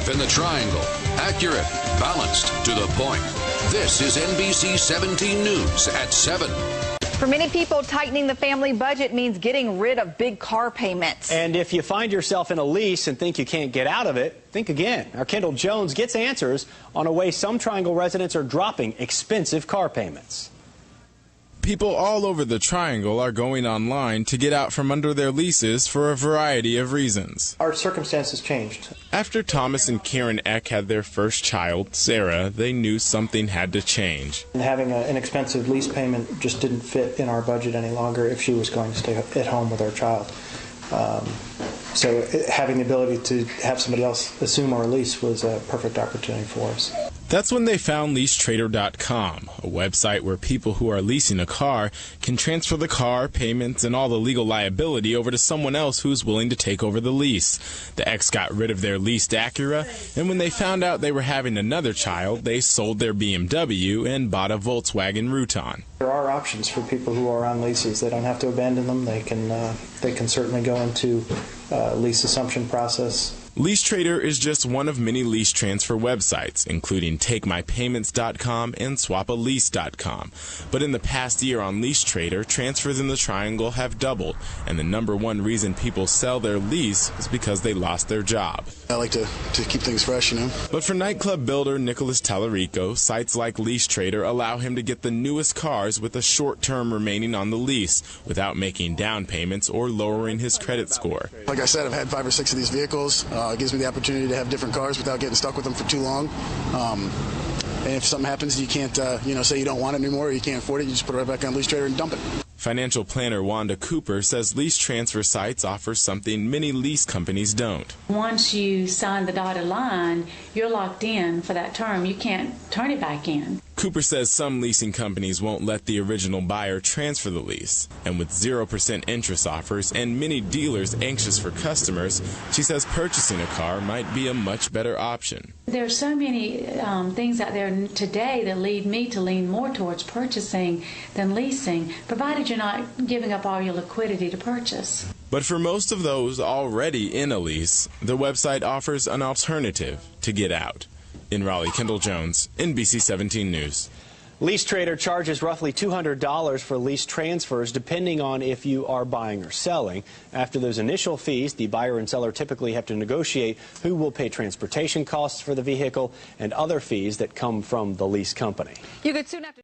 live in the Triangle. Accurate, balanced, to the point. This is NBC 17 News at 7. For many people, tightening the family budget means getting rid of big car payments. And if you find yourself in a lease and think you can't get out of it, think again. Our Kendall Jones gets answers on a way some Triangle residents are dropping expensive car payments. People all over the Triangle are going online to get out from under their leases for a variety of reasons. Our circumstances changed. After Thomas and Karen Eck had their first child, Sarah, they knew something had to change. And having an expensive lease payment just didn't fit in our budget any longer if she was going to stay at home with our child. So having the ability to have somebody else assume our lease was a perfect opportunity for us. That's when they found LeaseTrader.com, a website where people who are leasing a car can transfer the car, payments, and all the legal liability over to someone else who's willing to take over the lease. The ex got rid of their leased Acura, and when they found out they were having another child, they sold their BMW and bought a Volkswagen Routan. There are options for people who are on leases. They don't have to abandon them. They can certainly go into lease assumption process. LeaseTrader is just one of many lease transfer websites, including TakeMyPayments.com and SwapAlease.com. But in the past year on LeaseTrader, transfers in the Triangle have doubled, and the #1 reason people sell their lease is because they lost their job. I like to keep things fresh, you know. But for nightclub builder Nicholas Tallarico, sites like LeaseTrader allow him to get the newest cars with a short term remaining on the lease without making down payments or lowering his credit score. Like I said, I've had 5 or 6 of these vehicles. It gives me the opportunity to have different cars without getting stuck with them for too long. And if something happens, you can't, say you don't want it anymore or you can't afford it, you just put it right back on LeaseTrader and dump it. Financial planner Wanda Cooper says lease transfer sites offer something many lease companies don't. Once you sign the dotted line, you're locked in for that term. You can't turn it back in. Cooper says some leasing companies won't let the original buyer transfer the lease. And with 0% interest offers and many dealers anxious for customers, she says purchasing a car might be a much better option. There are so many things out there today that lead me to lean more towards purchasing than leasing, provided you're not giving up all your liquidity to purchase. But for most of those already in a lease, the website offers an alternative to get out. In Raleigh, Kendall Jones, NBC 17 News. LeaseTrader charges roughly $200 for lease transfers, depending on if you are buying or selling. After those initial fees, the buyer and seller typically have to negotiate who will pay transportation costs for the vehicle and other fees that come from the lease company. You could soon have to